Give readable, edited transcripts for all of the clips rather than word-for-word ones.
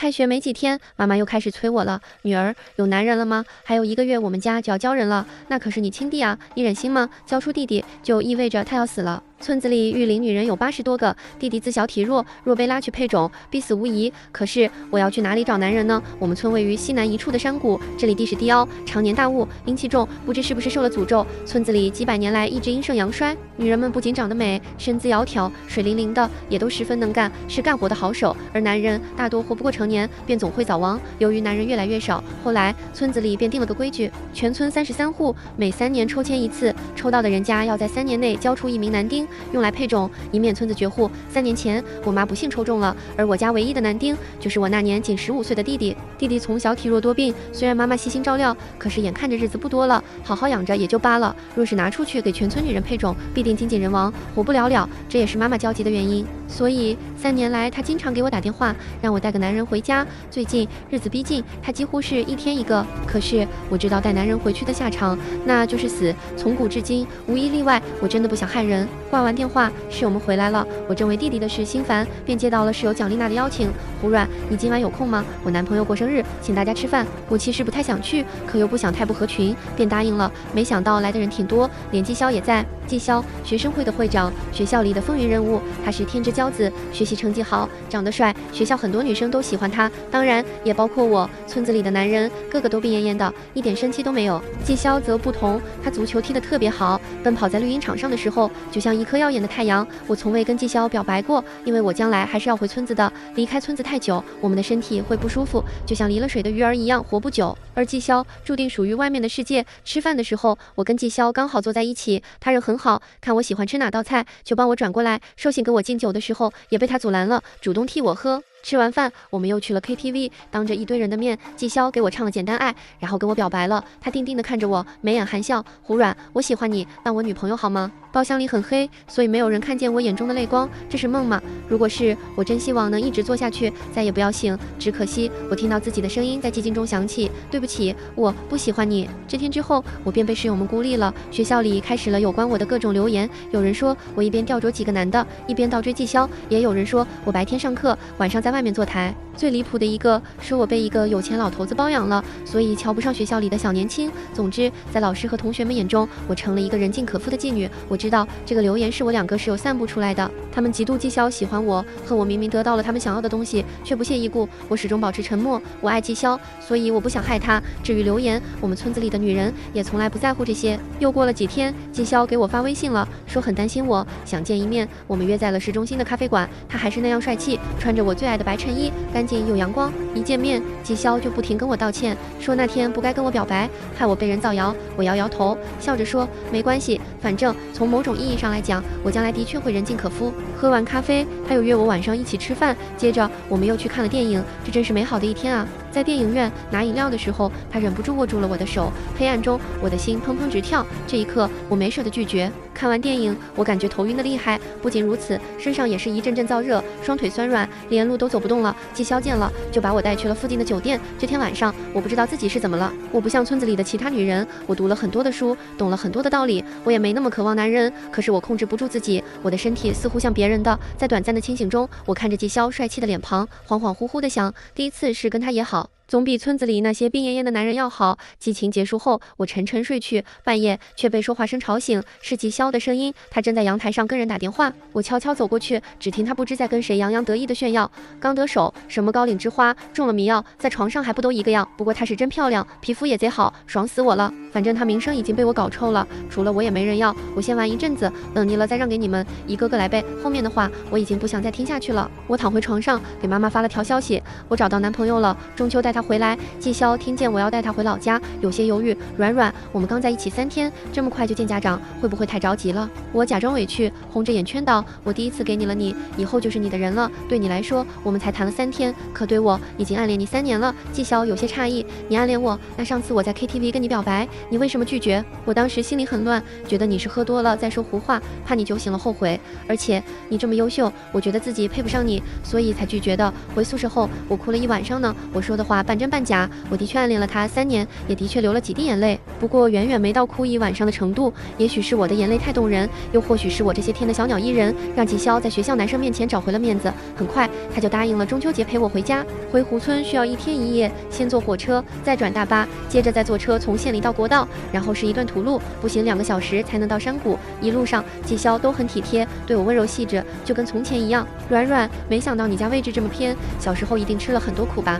开学没几天，妈妈又开始催我了。女儿，有男人了吗？还有1个月我们家就要交人了，那可是你亲弟啊，你忍心吗？交出弟弟就意味着他要死了。村子里育龄女人有80多个，弟弟自小体弱，若被拉去配种，必死无疑。可是我要去哪里找男人呢？我们村位于西南一处的山谷，这里地势低凹，常年大雾，阴气重，不知是不是受了诅咒。村子里几百年来一直阴盛阳衰，女人们不仅长得美，身姿窈窕，水灵灵的，也都十分能干，是干活的好手。而男人大多活不过成年，便总会早亡。由于男人越来越少，后来村子里便定了个规矩，全村33户，每3年抽签一次，抽到的人家要在3年内交出1名男丁，用来配种，以免村子绝户。3年前，我妈不幸抽中了，而我家唯一的男丁就是我那年仅15岁的弟弟。弟弟从小体弱多病，虽然妈妈细心照料，可是眼看着日子不多了，好好养着也就罢了。若是拿出去给全村女人配种，必定精尽人亡，活不了了。这也是妈妈焦急的原因。所以3年来，她经常给我打电话，让我带个男人回家。最近日子逼近，她几乎是1天1个。可是我知道带男人回去的下场，那就是死。从古至今，无一例外，我真的不想害人。挂完电话，室友们回来了，我正为弟弟的事心烦，便接到了室友蒋丽娜的邀请。胡软，你今晚有空吗？我男朋友过生日，请大家吃饭。我其实不太想去，可又不想太不合群，便答应了。没想到来的人挺多，连季潇也在。季潇，学生会的会长，学校里的风云人物，他是天之骄子，学习成绩好，长得帅，学校很多女生都喜欢他，当然也包括我。村子里的男人个个都病恹恹的，一点生气都没有。季潇则不同，他足球踢得特别好，奔跑在绿茵场上的时候，就像一颗耀眼的太阳。我从未跟季潇表白过，因为我将来还是要回村子的，离开村子太久，我们的身体会不舒服，就像离了水的鱼儿一样，活不久。而季潇注定属于外面的世界。吃饭的时候，我跟季潇刚好坐在一起，他人很好，看我喜欢吃哪道菜，就帮我转过来。寿星给我敬酒的时候，也被他阻拦了，主动替我喝。吃完饭，我们又去了 KTV， 当着一堆人的面，季潇给我唱了《简单爱》，然后跟我表白了。他定定地看着我，眉眼含笑。胡软，我喜欢你，当我女朋友好吗？包厢里很黑，所以没有人看见我眼中的泪光。这是梦吗？如果是，我真希望能一直做下去，再也不要醒。只可惜，我听到自己的声音在寂静中响起。对不起，我不喜欢你。这天之后，我便被室友们孤立了。学校里开始了有关我的各种流言，有人说我一边吊着几个男的，一边倒追季潇，也有人说我白天上课，晚上在外面坐台。最离谱的一个说我被一个有钱老头子包养了，所以瞧不上学校里的小年轻。总之，在老师和同学们眼中，我成了一个人尽可夫的妓女。我知道这个流言是我2个室友散布出来的，他们嫉妒季潇喜欢我，恨我明明得到了他们想要的东西，却不屑一顾。我始终保持沉默，我爱季潇，所以我不想害他。至于流言，我们村子里的女人也从来不在乎这些。又过了几天，季潇给我发微信了，说很担心我，想见一面。我们约在了市中心的咖啡馆，他还是那样帅气，穿着我最爱的白衬衣，干净又阳光。一见面，季潇就不停跟我道歉，说那天不该跟我表白，害我被人造谣。我摇摇头，笑着说没关系，反正从某种意义上来讲，我将来的确会人尽可夫。喝完咖啡，他又约我晚上一起吃饭，接着我们又去看了电影，这真是美好的一天啊！在电影院拿饮料的时候，他忍不住握住了我的手，黑暗中我的心砰砰直跳。这一刻，我没舍得拒绝。看完电影，我感觉头晕的厉害，不仅如此，身上也是一阵阵燥热，双腿酸软，连路都走不动了。季潇见了，就把我带去了附近的酒店。这天晚上，我不知道自己是怎么了，我不像村子里的其他女人，我读了很多的书，懂了很多的道理，我也没那么渴望男人，可是我控制不住自己，我的身体似乎像别人的。在短暂的清醒中，我看着季潇帅气的脸庞，恍恍惚惚的想，第一次是跟他也好，总比村子里那些病恹恹的男人要好。激情结束后，我沉沉睡去，半夜却被说话声吵醒，是季潇的声音，他正在阳台上跟人打电话。我悄悄走过去，只听他不知在跟谁洋洋得意的炫耀，刚得手，什么高岭之花，中了迷药，在床上还不都一个样。不过她是真漂亮，皮肤也贼好，爽死我了。反正她名声已经被我搞臭了，除了我也没人要。我先玩一阵子，等腻了再让给你们，一个个来呗。后面的话我已经不想再听下去了。我躺回床上，给妈妈发了条消息，我找到男朋友了，中秋带他回来。季潇听见我要带他回老家，有些犹豫。软软，我们刚在一起3天，这么快就见家长，会不会太着急了？我假装委屈，红着眼圈道，我第一次给你了你，以后就是你的人了。对你来说，我们才谈了3天，可对我已经暗恋你3年了。季潇有些诧异，你暗恋我？那上次我在 KTV 跟你表白，你为什么拒绝？我当时心里很乱，觉得你是喝多了在说胡话，怕你酒醒了后悔。而且你这么优秀，我觉得自己配不上你，所以才拒绝的。回宿舍后，我哭了一晚上呢，我说的话半真半假。我的确暗恋了他3年，也的确流了几滴眼泪，不过远远没到哭一晚上的程度。也许是我的眼泪太动人，又或许是我这些天的小鸟依人，让季潇在学校男生面前找回了面子。很快他就答应了中秋节陪我回家。回湖村需要1天1夜，先坐火车，再转大巴，接着再坐车从县里到国道，然后是一段土路，步行2个小时才能到山谷。一路上季潇都很体贴，对我温柔细致，就跟从前一样。软软，没想到你家位置这么偏，小时候一定吃了很多苦吧？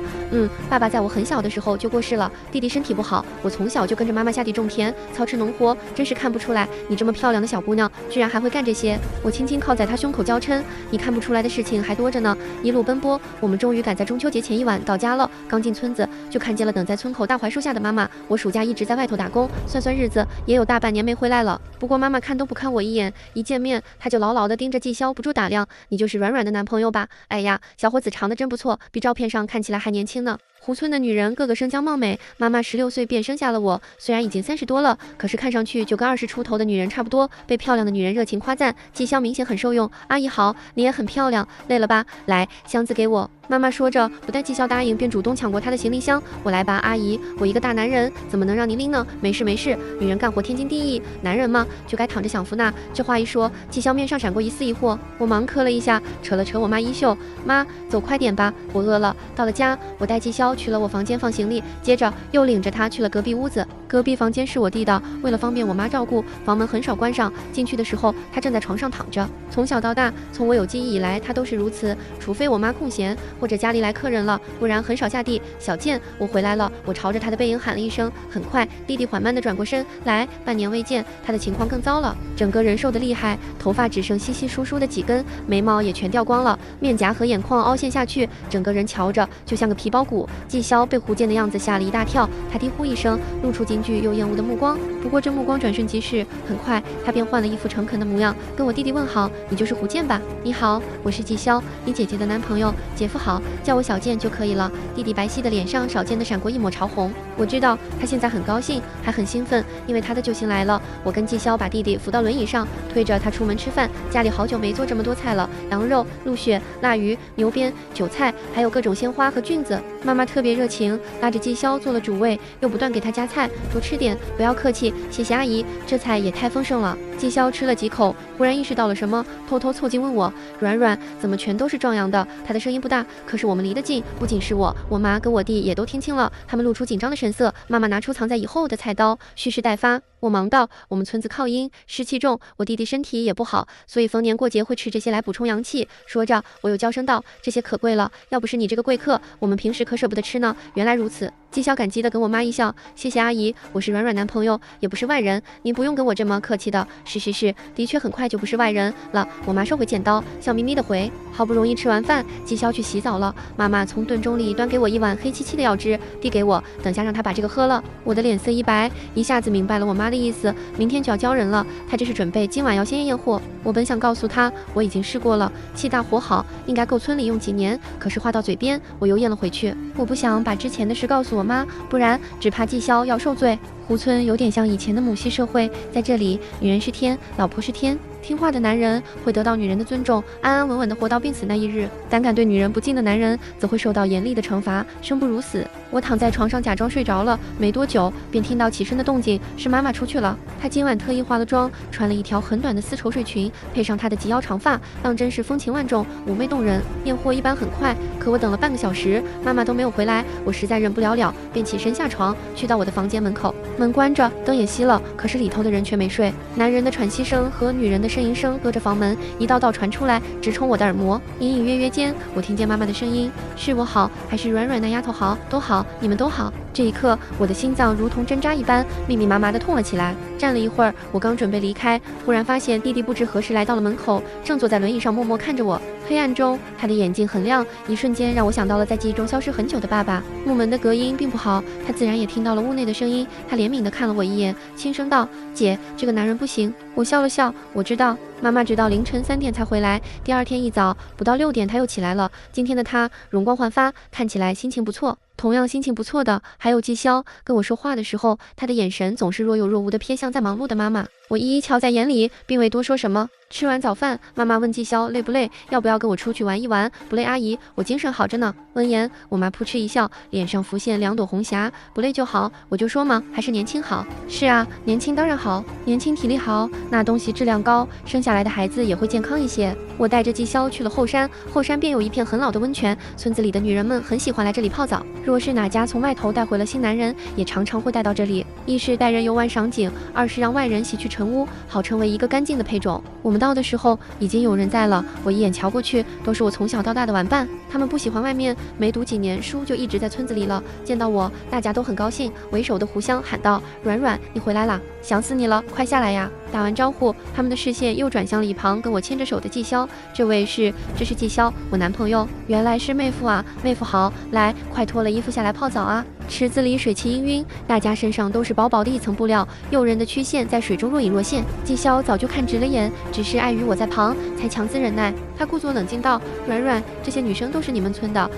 爸爸在我很小的时候就过世了，弟弟身体不好，我从小就跟着妈妈下地种田，操持农活，真是看不出来你这么漂亮的小姑娘居然还会干这些。我轻轻靠在他胸口娇嗔，你看不出来的事情还多着呢。一路奔波，我们终于赶在中秋节前一晚到家了。刚进村子就看见了等在村口大槐树下的妈妈。我暑假一直在外头打工，算算日子也有大半年没回来了。不过妈妈看都不看我一眼，一见面她就牢牢地盯着季潇，不住打量，你就是软软的男朋友吧？哎呀，小伙子长得真不错，比照片上看起来还年轻呢。湖村的女人个个生姜貌美，妈妈16岁便生下了我，虽然已经30多了，可是看上去就跟20出头的女人差不多。被漂亮的女人热情夸赞，季潇明显很受用。阿姨好，你也很漂亮，累了吧？来，箱子给我。妈妈说着，不待季潇答应，便主动抢过她的行李箱。我来吧，阿姨，我一个大男人怎么能让您拎呢？没事没事，女人干活天经地义，男人嘛就该躺着享福呢。这话一说，季潇面上闪过一丝疑惑，我忙磕了一下，扯了扯我妈衣袖，妈，走快点吧，我饿了。到了家，我带季潇去了我房间放行李，接着又领着他去了隔壁屋子。隔壁房间是我弟的，为了方便我妈照顾，房门很少关上。进去的时候，他正在床上躺着。从小到大，从我有记忆以来，他都是如此，除非我妈空闲或者家里来客人了，不然很少下地。小健，我回来了。我朝着他的背影喊了一声。很快，弟弟缓慢地转过身来，半年未见，他的情况更糟了，整个人瘦得厉害，头发只剩稀稀疏疏的几根，眉毛也全掉光了，面颊和眼眶凹陷下去，整个人瞧着就像个皮包骨。季潇被胡健的样子吓了一大跳，他低呼一声，露出惊惧又厌恶的目光。不过这目光转瞬即逝，很快他便换了一副诚恳的模样，跟我弟弟问好，你就是胡健吧？你好，我是季潇，你姐姐的男朋友。姐夫好，叫我小健就可以了。弟弟白皙的脸上少见的闪过一抹潮红。我知道他现在很高兴，还很兴奋，因为他的救星来了。我跟季潇把弟弟扶到轮椅上，推着他出门吃饭。家里好久没做这么多菜了，羊肉、鹿血、腊鱼、牛鞭、韭菜，还有各种鲜花和菌子。妈妈特别热情，拉着季潇做了主味，又不断给他夹菜，多吃点，不要客气，谢谢阿姨，这菜也太丰盛了。季潇吃了几口，忽然意识到了什么，偷偷凑近问我，软软，怎么全都是壮阳的？他的声音不大，可是我们离得近，不仅是我妈跟我弟也都听清了，他们露出紧张的神色。妈妈拿出藏在以后的菜刀，蓄势待发。我忙道，我们村子靠阴，湿气重，我弟弟身体也不好，所以逢年过节会吃这些来补充阳气。说着，我又娇声道，这些可贵了，要不是你这个贵客，我们平时可舍不得吃呢。原来如此。季潇感激地跟我妈一笑，谢谢阿姨，我是软软男朋友，也不是外人，您不用跟我这么客气的。是，的确很快就不是外人了。我妈收回剪刀，笑眯眯地回。好不容易吃完饭，季潇去洗澡了，妈妈从炖盅里端给我一碗黑漆漆的药汁，递给我，等下让她把这个喝了。我的脸色一白，一下子明白了我妈的意思，明天就要交人了，她这是准备今晚要先验验货。我本想告诉她我已经试过了，气大活好，应该够村里用几年，可是话到嘴边，我又咽了回去。我不想把之前的事告诉我妈，不然只怕季潇要受罪。湖村有点像以前的母系社会，在这里，女人是天，老婆是天。听话的男人会得到女人的尊重，安安稳稳地活到病死那一日；胆敢对女人不敬的男人，则会受到严厉的惩罚，生不如死。我躺在床上假装睡着了，没多久便听到起身的动静，是妈妈出去了。她今晚特意化了妆，穿了一条很短的丝绸睡裙，配上她的及腰长发，当真是风情万种，妩媚动人。验货一般很快，可我等了半个小时，妈妈都没有回来，我实在忍不了，便起身下床，去到我的房间门口。门关着，灯也熄了，可是里头的人却没睡。男人的喘息声和女人的呻吟声隔着房门一道道传出来，直冲我的耳膜。隐隐约约间，我听见妈妈的声音：是我好，还是软软那丫头好？都好，你们都好。这一刻，我的心脏如同针扎一般，密密麻麻地痛了起来。站了一会儿，我刚准备离开，忽然发现弟弟不知何时来到了门口，正坐在轮椅上默默看着我。黑暗中，他的眼睛很亮，一瞬间让我想到了在记忆中消失很久的爸爸。木门的隔音并不好，他自然也听到了屋内的声音。他怜悯地看了我一眼，轻声道：姐，这个男人不行。我笑了笑，我知道。妈妈直到凌晨3点才回来，第二天一早不到6点他又起来了。今天的他容光焕发，看起来心情不错。同样心情不错的还有季潇，跟我说话的时候，他的眼神总是若有若无的瞥向在忙碌的妈妈，我一一瞧在眼里，并未多说什么。吃完早饭，妈妈问季潇累不累，要不要跟我出去玩一玩？不累，阿姨，我精神好着呢。闻言，我妈扑哧一笑，脸上浮现2朵红霞。不累就好，我就说嘛，还是年轻好。是啊，年轻当然好，年轻体力好，那东西质量高，生下来的孩子也会健康一些。我带着季潇去了后山，后山便有一片很老的温泉，村子里的女人们很喜欢来这里泡澡。若是哪家从外头带回了新男人，也常常会带到这里，一是带人游玩赏景，二是让外人洗去尘污，好成为一个干净的配种。我们到的时候已经有人在了，我一眼瞧过去，都是我从小到大的玩伴，他们不喜欢外面，没读几年书就一直在村子里了。见到我，大家都很高兴，为首的互相喊道：“软软，你回来啦，想死你了，快下来呀！”打完招呼，他们的视线又转向了一旁跟我牵着手的季潇，这是季潇，我男朋友。原来是妹夫啊，妹夫好，来，快脱了衣服下来泡澡啊！池子里水汽氤氲，大家身上都是薄薄的一层布料，诱人的曲线在水中若隐若现。季潇早就看直了眼，只是碍于我在旁，才强自忍耐。他故作冷静道：“软软，这些女生都是你们村的？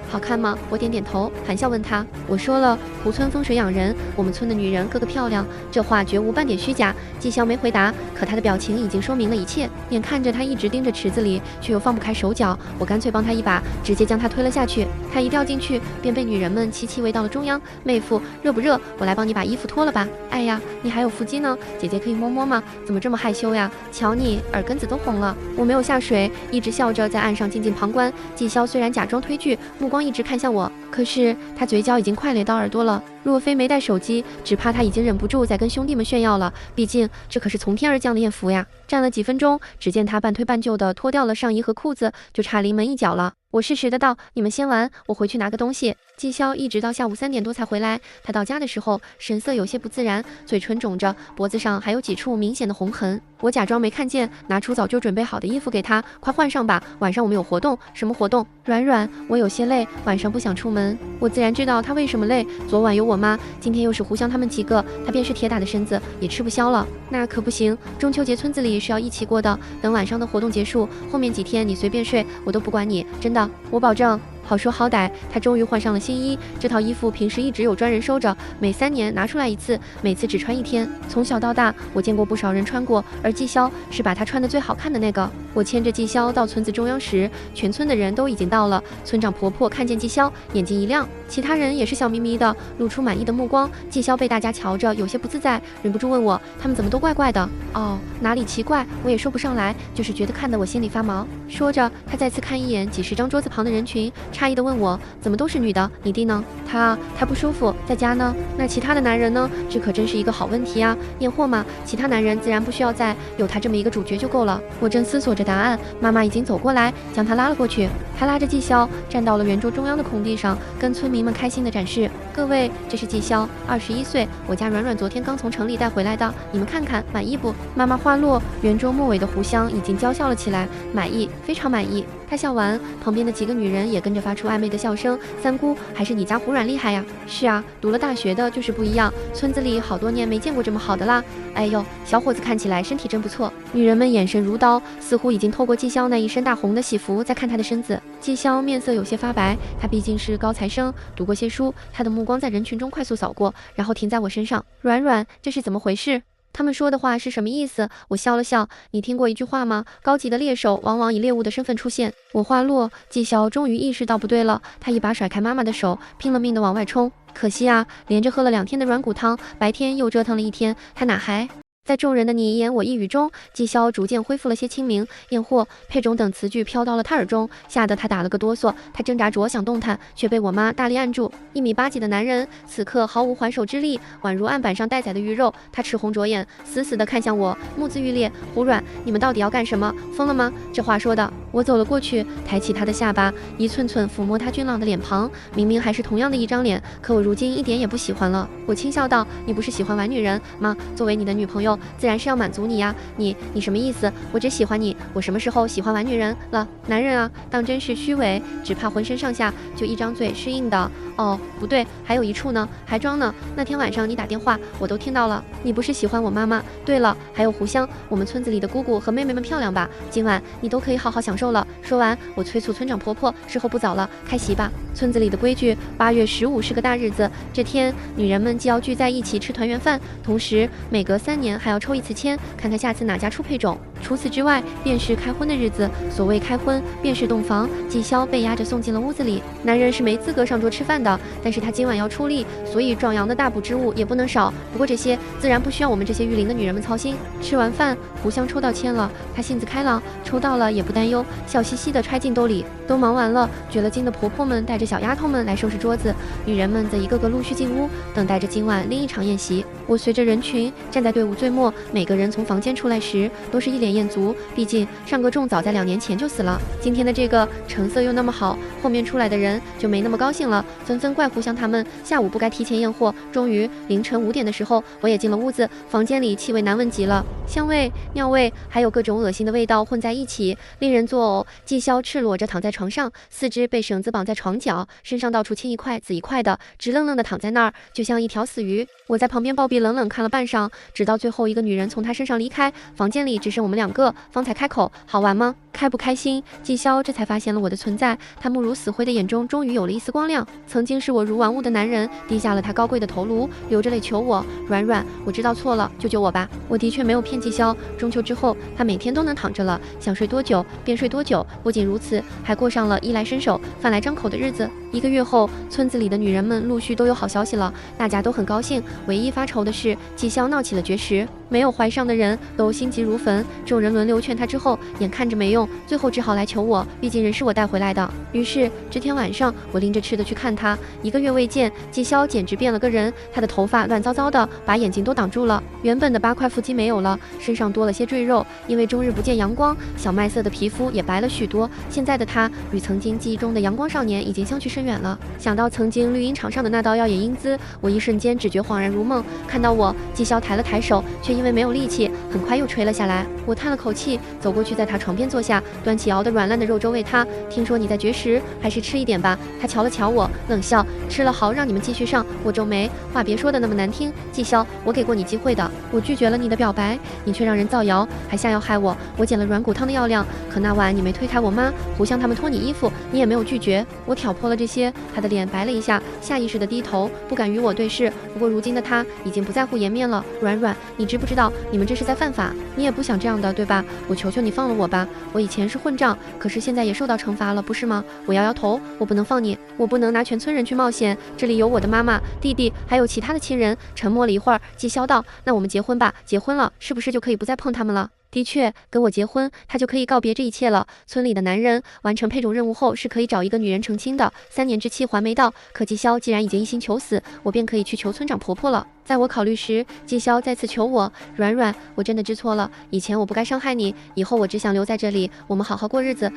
好看吗？”我点点头，含笑问他：“我说了，湖村风水养人，我们村的女人个个漂亮，这话绝无半点虚假。”季潇没回答，可他的表情已经说明了一切。眼看着他一直盯着池子里，却又放不开手脚，我干脆帮他一把，直接将他推了下去。他一掉进去，便被女人们齐齐围到了中央。妹夫，热不热？我来帮你把衣服脱了吧。哎呀，你还有腹肌呢，姐姐可以摸摸吗？怎么这么害羞呀？瞧你耳根子都红了。我没有下水，一直笑着在岸上静静旁观。季潇虽然假装推拒，目光一直看向我，可是他嘴角已经快咧到耳朵了。若非没带手机，只怕他已经忍不住在跟兄弟们炫耀了。毕竟这可是从天而降的艳福呀！站了几分钟，只见他半推半就的脱掉了上衣和裤子，就差临门一脚了。我适时的道：“你们先玩，我回去拿个东西。”季潇一直到下午3点多才回来。他到家的时候神色有些不自然，嘴唇肿着，脖子上还有几处明显的红痕。我假装没看见，拿出早就准备好的衣服给他：“快换上吧，晚上我们有活动。”“什么活动？”“软软，我有些累，晚上不想出门。”我自然知道他为什么累，昨晚有我妈，今天又是互相他们几个，他便是铁打的身子，也吃不消了。那可不行，中秋节村子里是要一起过的，等晚上的活动结束，后面几天你随便睡，我都不管你，真的，我保证。好说好歹，他终于换上了新衣。这套衣服平时一直有专人收着，每3年拿出来一次，每次只穿1天。从小到大，我见过不少人穿过，而季潇是把他穿得最好看的那个。我牵着季潇到村子中央时，全村的人都已经到了。村长婆婆看见季潇，眼睛一亮，其他人也是笑眯眯的，露出满意的目光。季潇被大家瞧着，有些不自在，忍不住问我，他们怎么都怪怪的？哦，哪里奇怪，我也说不上来，就是觉得看得我心里发毛。说着，他再次看一眼几十张桌子旁的人群，诧异地问我，怎么都是女的？你弟呢？他不舒服，在家呢。那其他的男人呢？这可真是一个好问题啊！验货嘛，其他男人自然不需要在，有他这么一个主角就够了。我正思索着答案，妈妈已经走过来，将他拉了过去。他拉着季潇站到了圆桌中央的空地上，跟村民们开心地展示：“各位，这是季潇，21岁，我家软软昨天刚从城里带回来的，你们看看，满意不？”妈妈话落，圆桌末尾的胡香已经娇笑了起来，满意，非常满意。他笑完，旁边的几个女人也跟着发出暧昧的笑声。三姑，还是你家胡软厉害呀？是啊，读了大学的就是不一样，村子里好多年没见过这么好的啦。哎呦，小伙子看起来身体真不错。女人们眼神如刀，似乎已经透过季潇那一身大红的喜服在看他的身子。季潇面色有些发白，他毕竟是高材生，读过些书，他的目光在人群中快速扫过，然后停在我身上。软软，这是怎么回事？他们说的话是什么意思？我笑了笑，你听过一句话吗？高级的猎手往往以猎物的身份出现。我话落，季潇终于意识到不对了，他一把甩开妈妈的手，拼了命的往外冲。可惜啊，连着喝了2天的软骨汤，白天又折腾了1天，他哪还……在众人的你一言我一语中，季潇逐渐恢复了些清明。验货、配种等词句飘到了他耳中，吓得他打了个哆嗦。他挣扎着想动弹，却被我妈大力按住。1米8几的男人，此刻毫无还手之力，宛如案板上待宰的鱼肉。他赤红着眼，死死地看向我，目眦欲裂。胡软，你们到底要干什么？疯了吗？这话说的。我走了过去，抬起他的下巴，一寸寸抚摸他俊朗的脸庞。明明还是同样的一张脸，可我如今一点也不喜欢了。我轻笑道：“你不是喜欢玩女人吗？作为你的女朋友，自然是要满足你呀。你什么意思？我只喜欢你，我什么时候喜欢玩女人了？男人啊，当真是虚伪，只怕浑身上下就一张嘴是硬的。哦，不对，还有一处呢，还装呢。那天晚上你打电话，我都听到了。你不是喜欢我妈妈？对了，还有胡香，我们村子里的姑姑和妹妹们漂亮吧？今晚你都可以好好享受了。说完，我催促村长婆婆，时候不早了，开席吧。村子里的规矩，8月15是个大日子，这天女人们既要聚在一起吃团圆饭，同时每隔3年还要抽一次签，看看下次哪家出配种。除此之外，便是开婚的日子。所谓开婚，便是洞房。季潇被押着送进了屋子里。男人是没资格上桌吃饭的，但是他今晚要出力，所以壮阳的大补之物也不能少。不过这些自然不需要我们这些育龄的女人们操心。吃完饭，胡香抽到签了，她性子开朗，抽到了也不担忧，笑嘻嘻的揣进兜里。都忙完了，绝了劲的婆婆们带着小丫头们来收拾桌子，女人们则一个个陆续进屋，等待着今晚另一场宴席。我随着人群站在队伍最末，每个人从房间出来时都是一脸艳足，毕竟上个仲早在2年前就死了。今天的这个成色又那么好，后面出来的人就没那么高兴了，纷纷怪胡香他们下午不该提前验货。终于凌晨5点的时候，我也进了屋子，房间里气味难闻极了，香味、尿味还有各种恶心的味道混在一起，令人作呕。季潇赤裸着躺在床上，四肢被绳子绑在床角，身上到处青一块紫一块的，直愣愣的躺在那儿，就像一条死鱼。我在旁边暴毙冷冷看了半晌，直到最后一个女人从他身上离开，房间里只剩我们2个，方才开口：好玩吗？开不开心？季潇这才发现了我的存在，他目如死灰的眼中终于有了一丝光亮。曾经视我如玩物的男人低下了他高贵的头颅，流着泪求我：软软，我知道错了，救救我吧。我的确没有骗季潇，中秋之后他每天都能躺着了，想睡多久便睡多久。不仅如此，还过上了衣来伸手饭来张口的日子。1个月后，村子里的女人们陆续都有好消息了，大家都很高兴。唯一发愁的是季潇闹起了绝食，没有怀上的人都心急如焚。众人轮流劝他之后，眼看着没用，最后只好来求我，毕竟人是我带回来的。于是这天晚上，我拎着吃的去看他。1个月未见，季潇简直变了个人，他的头发乱糟糟的，把眼睛都挡住了，原本的8块腹肌没有了，身上多了些赘肉，因为终日不见阳光，小麦色的皮肤也白了许多。现在的他与曾经记忆中的阳光少年已经相去甚远了。想到曾经绿茵场上的那道耀眼英姿，我一瞬间只觉恍然如梦。看到我，季潇抬了抬手，却因为没有力气，很快又垂了下来。我叹了口气，走过去在他床边坐下，端起熬得软烂的肉粥喂他。听说你在绝食，还是吃一点吧。他瞧了瞧我，冷笑：吃了好让你们继续上。我皱眉，话别说的那么难听。季潇，我给过你机会的，我拒绝了你的表白，你却让人造谣，还下药害我。我捡了软骨汤的药量，可那晚你没推开我妈，胡香他们脱你衣服，你也没有拒绝。我挑破了这些，他的脸白了一下，下意识的低头，不敢与我对视。不过如今的他已经不在乎颜面了。软软，你知不知道你们这是在犯法？你也不想这样的，对吧？我求求你放了我吧，我以前是混账，可是现在也受到惩罚了，不是吗？我摇摇头，我不能放你，我不能拿全村人去冒险，这里有我的妈妈、弟弟，还有其他的亲人。沉默了一会儿，季潇道：那我们结婚吧，结婚了，是不是就可以不再碰他们了？的确，跟我结婚，他就可以告别这一切了。村里的男人完成配种任务后是可以找一个女人成亲的，3年之期还没到。可季潇既然已经一心求死，我便可以去求村长婆婆了。在我考虑时，季潇再次求我：软软，我真的知错了，以前我不该伤害你，以后我只想留在这里，我们好好过日子。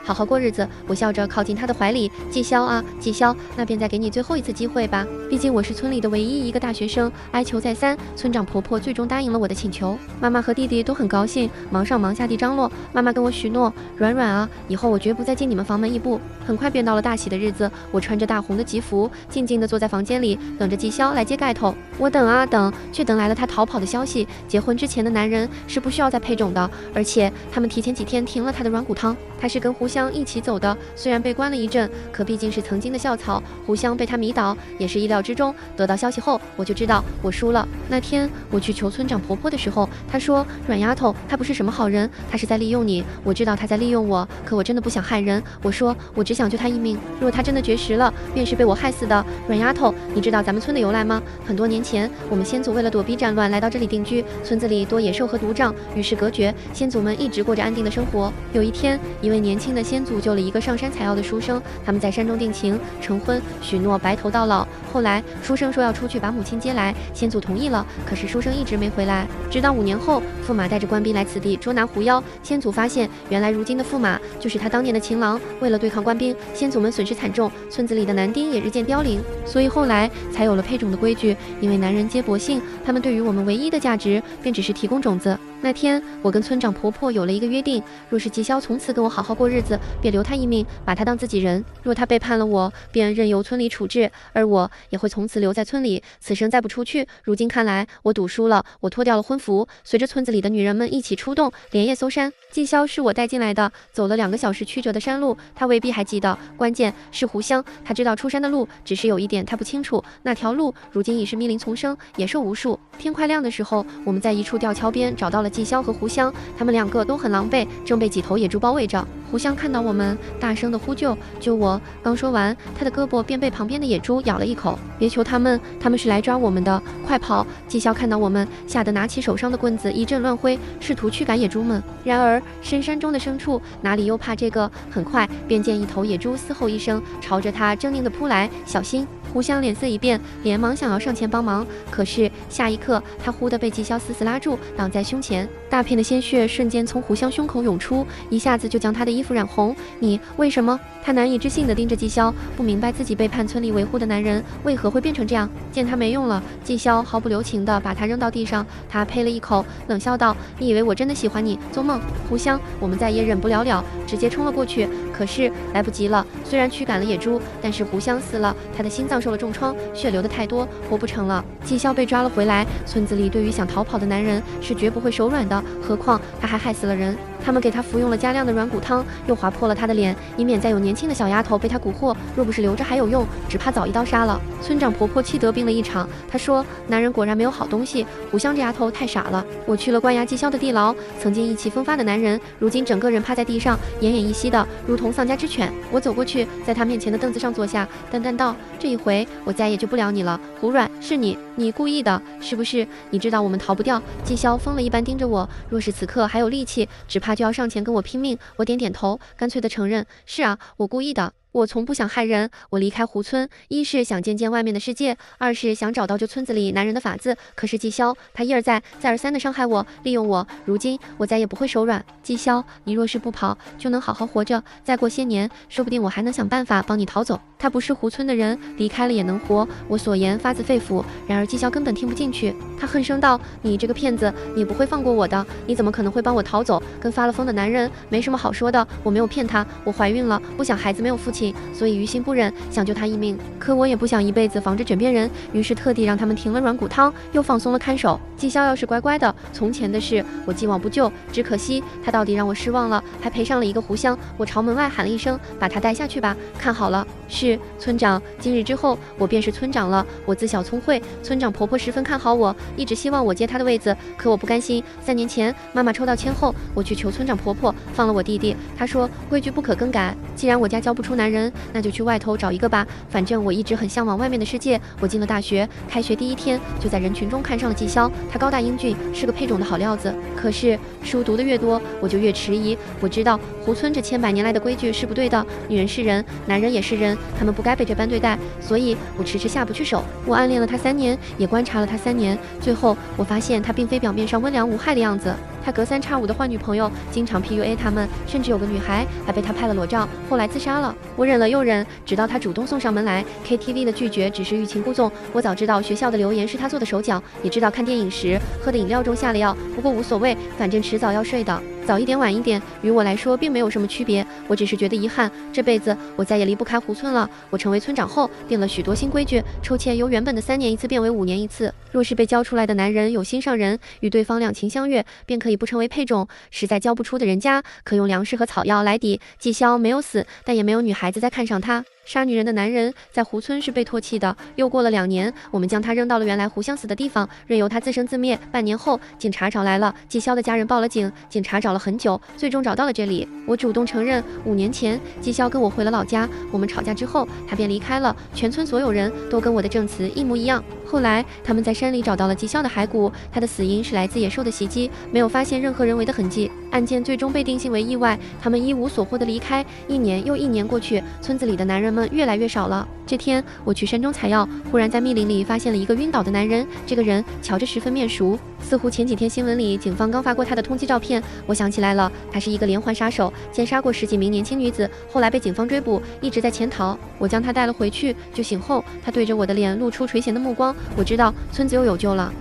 好好过日子。我笑着靠近他的怀里。季潇啊，季潇，那便再给你最后一次机会吧，毕竟我是村里的唯一一个大学生。哀求再三，村长婆婆最终答应了我的请求。妈妈和弟弟都很高兴，忙上忙下地张罗。妈妈跟我许诺：软软啊，以后我绝不再进你们房门一步。很快便到了大喜的日子，我穿着大红的吉服，静静地坐在房间里，等着季潇来揭盖头。我等啊等，却等来了他逃跑的消息。结婚之前的男人是不需要再配种的，而且他们提前几天停了他的软骨汤。他是跟胡香一起走的，虽然被关了一阵，可毕竟是曾经的校草。胡香被他迷倒，也是意料之中。得到消息后，我就知道我输了。那天我去求村长婆婆的时候，她说：软丫头，她不是什么好人，她是在利用你。我知道她在利用我，可我真的不想害人。我说我只想救她一命，若她真的绝食了，便是被我害死的。软丫头，你知道咱们村的由来吗？很多年前，我们先祖为了躲避战乱来到这里定居，村子里多野兽和毒瘴，与世隔绝，先祖们一直过着安定的生活。有一天，一位年轻的先祖救了一个上山采药的书生，他们在山中定情成婚，许诺白头到老。后来书生说要出去把母亲接来，先祖同意了，可是书生一直没回来。直到5年后，驸马带着官兵来此地捉拿狐妖，先祖发现原来如今的驸马就是他当年的情郎。为了对抗官兵，先祖们损失惨重，村子里的男丁也日渐凋零，所以后来才有了配种的规矩。因为男人皆薄幸，他们对于我们唯一的价值便只是提供种子。那天，我跟村长婆婆有了一个约定，若是纪潇从此跟我好好过日子，便留他一命，把他当自己人；若他背叛了我，便任由村里处置，而我也会从此留在村里，此生再不出去。如今看来，我赌输了，我脱掉了婚服，随着村子里的女人们一起出动，连夜搜山。纪潇是我带进来的，走了2个小时曲折的山路，他未必还记得，关键是胡湘，他知道出山的路，只是有一点他不清楚，那条路如今已是密林丛生，野兽无数。天快亮的时候，我们在一处吊桥边找到了纪潇和胡湘，他们2个都很狼狈，正被几头野猪包围着。胡湘看到我们，大声的呼救，救我！刚说完，他的胳膊便被旁边的野猪咬了一口。别求他们，他们是来抓我们的，快跑！纪潇看到我们，吓得拿起手上的棍子一阵乱挥，试图驱赶野猪们。然而深山中的牲畜哪里又怕这个？很快便见一头野猪嘶吼一声，朝着他狰狞地扑来，小心！胡湘脸色一变，连忙想要上前帮忙，可是下一刻，他忽地被纪潇死死拉住，挡在胸前，大片的鲜血瞬间从胡湘胸口涌出，一下子就将他的衣服染红。你为什么？他难以置信地盯着纪潇，不明白自己背叛村里维护的男人为何会变成这样。见他没用了，纪潇毫不留情地把他扔到地上，他呸了一口，冷笑道：“你以为我真的喜欢你？做梦！”胡湘，我们再也忍不了，直接冲了过去，可是来不及了。虽然驱赶了野猪，但是胡湘死了，他的心脏受了重创，血流的太多，活不成了。纪潇被抓了回来，村子里对于想逃跑的男人是绝不会手软的，何况他还害死了人。他们给他服用了加量的软骨汤，又划破了他的脸，以免再有年轻的小丫头被他蛊惑。若不是留着还有用，只怕早一刀杀了。村长婆婆气得病了一场，她说：“男人果然没有好东西，胡湘这丫头太傻了。”我去了关押纪潇的地牢，曾经意气风发的男人，如今整个人趴在地上，奄奄一息的，如同丧家之犬。我走过去，在他面前的凳子上坐下，淡淡道：“这一回我再也救不了你了，胡软，是你故意的，是不是？你知道我们逃不掉。”纪潇疯了一般盯着我，若是此刻还有力气，只怕就要上前跟我拼命。我点点头，干脆地承认：“是啊，我故意的。”我从不想害人，我离开胡村，一是想见见外面的世界，二是想找到这村子里男人的法子。可是纪潇，他一而再，再而三的伤害我，利用我。如今我再也不会手软。纪潇，你若是不跑，就能好好活着。再过些年，说不定我还能想办法帮你逃走。他不是胡村的人，离开了也能活。我所言发自肺腑。然而纪潇根本听不进去，他恨声道：“你这个骗子，你不会放过我的！你怎么可能会帮我逃走？跟发了疯的男人没什么好说的。我没有骗他，我怀孕了，不想孩子没有父亲。”所以于心不忍，想救他一命。可我也不想一辈子防着枕边人，于是特地让他们停了软骨汤，又放松了看守。纪潇要是乖乖的，从前的事我既往不咎。只可惜他到底让我失望了，还赔上了一个胡湘。我朝门外喊了一声：“把他带下去吧，看好了。”是村长。今日之后，我便是村长了。我自小聪慧，村长婆婆十分看好我，一直希望我接她的位子。可我不甘心。3年前，妈妈抽到签后，我去求村长婆婆放了我弟弟。她说规矩不可更改，既然我家教不出男人，那就去外头找一个吧。反正我一直很向往外面的世界。我进了大学，开学第1天就在人群中看上了纪潇。他高大英俊，是个配种的好料子。可是书读得越多，我就越迟疑。我知道胡村这千百年来的规矩是不对的，女人是人，男人也是人，他们不该被这般对待，所以我迟迟下不去手。我暗恋了他3年，也观察了他3年，最后我发现他并非表面上温良无害的样子。他隔3差5的换女朋友，经常 PUA 他们，甚至有个女孩还被他拍了裸照，后来自杀了。我忍了又忍，直到他主动送上门来。KTV 的拒绝只是欲擒故纵。我早知道学校的留言是他做的手脚，也知道看电影时喝的饮料中下了药，不过无所谓，反正迟早要睡的。早一点晚一点，于我来说并没有什么区别。我只是觉得遗憾，这辈子我再也离不开胡村了。我成为村长后，定了许多新规矩，抽签由原本的3年一次变为5年一次。若是被教出来的男人有心上人，与对方两情相悦，便可以不成为配种。实在教不出的人家，可用粮食和草药来抵。纪潇没有死，但也没有女孩子再看上他。杀女人的男人在胡村是被唾弃的。又过了2年，我们将他扔到了原来胡湘死的地方，任由他自生自灭。半年后，警察找来了，纪潇的家人报了警，警察找了很久，最终找到了这里。我主动承认，5年前纪潇跟我回了老家，我们吵架之后，他便离开了。全村所有人都跟我的证词一模一样。后来他们在山里找到了纪潇的骸骨，他的死因是来自野兽的袭击，没有发现任何人为的痕迹。案件最终被定性为意外，他们一无所获的离开。1年又1年过去，村子里的男人们越来越少了。这天我去山中采药，忽然在密林里发现了一个晕倒的男人，这个人瞧着十分面熟，似乎前几天新闻里警方刚发过他的通缉照片。我想起来了，他是一个连环杀手，奸杀过10几名年轻女子，后来被警方追捕，一直在潜逃。我将他带了回去，酒醒后他对着我的脸露出垂涎的目光，我知道村子又有救了。